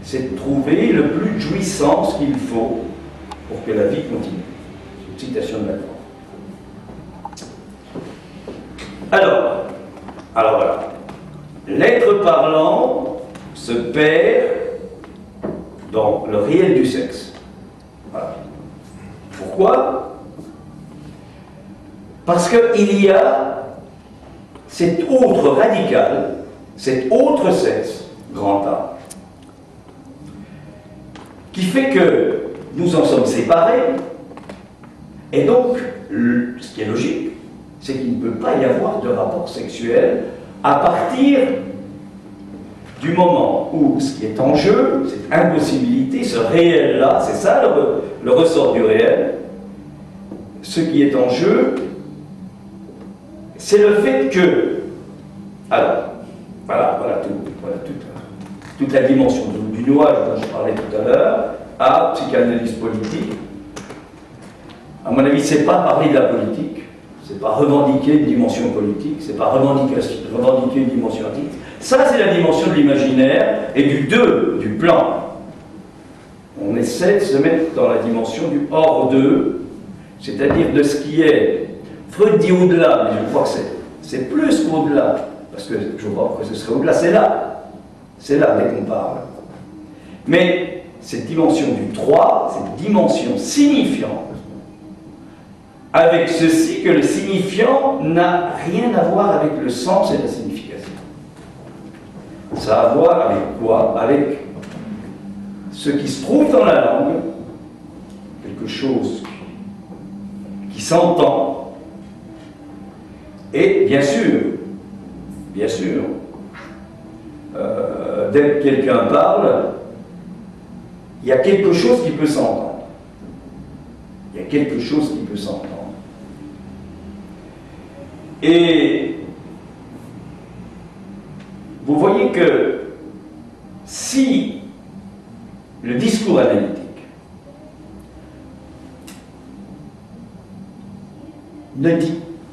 c'est de trouver le plus de jouissance qu'il faut pour que la vie continue. C'est une citation de Lacan. Alors voilà. L'être parlant se perd dans le réel du sexe. Voilà. Pourquoi? Parce qu'il y a cet autre radical, cet autre sexe, grand A, qui fait que nous en sommes séparés, et donc, ce qui est logique, c'est qu'il ne peut pas y avoir de rapport sexuel à partir du moment où ce qui est en jeu, cette impossibilité, ce réel-là, c'est ça le ressort du réel, ce qui est en jeu, c'est le fait que, alors, voilà toute la dimension du nuage dont je parlais tout à l'heure, à psychanalyse politique. À mon avis, c'est pas parler de la politique, c'est pas revendiquer une dimension politique, c'est pas revendiquer une dimension artistique. Ça, c'est la dimension de l'imaginaire et du deux, du plan. On essaie de se mettre dans la dimension du hors-deux, c'est-à-dire de ce qui est. Freud dit au-delà, mais je crois que c'est plus qu'au-delà, parce que je crois que ce serait au-delà, c'est là dès qu'on parle. Mais cette dimension du 3, cette dimension signifiante, avec ceci que le signifiant n'a rien à voir avec le sens et la signification. Ça a à voir avec quoi? Avec ce qui se trouve dans la langue, quelque chose qui s'entend, et bien sûr, dès que quelqu'un parle, il y a quelque chose qui peut s'entendre. Il y a quelque chose qui peut s'entendre. Et vous voyez que si le discours analytique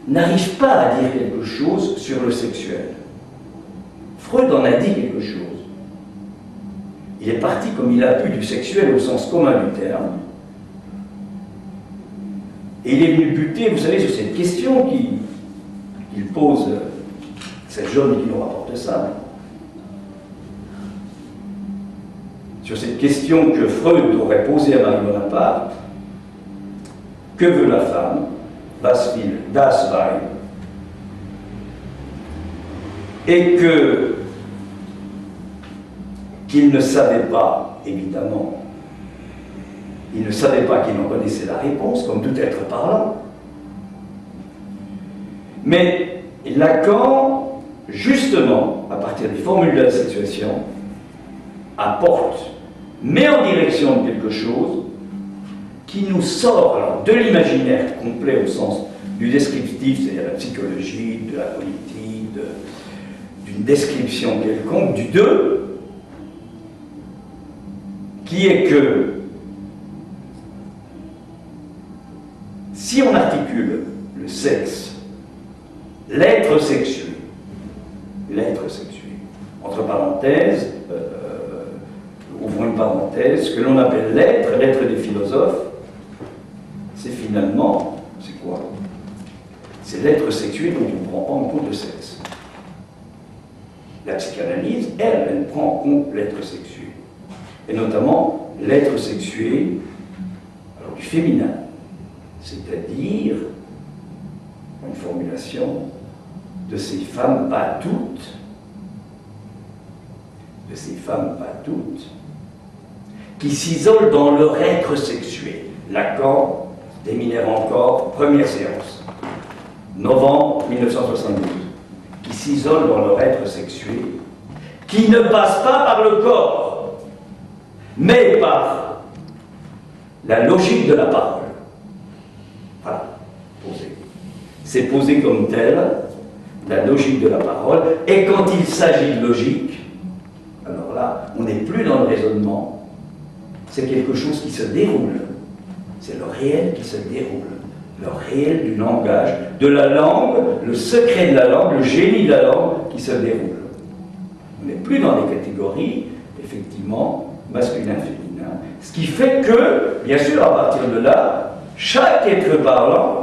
n'arrive pas à dire quelque chose sur le sexuel, Freud en a dit quelque chose. Il est parti comme il a pu du sexuel au sens commun du terme. Et il est venu buter, vous savez, sur cette question qu'il pose, cette jeune qui nous rapporte ça, sur cette question que Freud aurait posée à Marie Bonaparte: que veut la femme? Was will das Weib? Et qu'il ne savait pas, évidemment, il ne savait pas qu'il en connaissait la réponse, comme tout être parlant. Mais Lacan, justement, à partir des formules de la situation, apporte, met en direction de quelque chose qui nous sort alors, de l'imaginaire complet au sens du descriptif, c'est-à-dire la psychologie, de la politique, d'une description quelconque, du deux, qui est que si on articule le sexe, l'être sexué, entre parenthèses, ouvrons une parenthèse, ce que l'on appelle l'être des philosophes, c'est finalement, c'est quoi? C'est l'être sexué dont on ne prend pas en compte le sexe. La psychanalyse, elle prend en compte l'être sexué. Et notamment l'être sexué, alors du féminin, c'est-à-dire une formulation de ces femmes, pas toutes, qui s'isolent dans leur être sexué. Lacan, Desminères encore, première séance, novembre 1972, qui s'isolent dans leur être sexué, qui ne passe pas par le corps, mais par la logique de la parole. Voilà, posé. C'est posé comme tel, la logique de la parole, et quand il s'agit de logique, alors là, on n'est plus dans le raisonnement, c'est quelque chose qui se déroule. C'est le réel qui se déroule. Le réel du langage, de la langue, le secret de la langue, le génie de la langue qui se déroule. On n'est plus dans des catégories, effectivement, masculin-féminin, ce qui fait que, bien sûr, à partir de là, chaque être parlant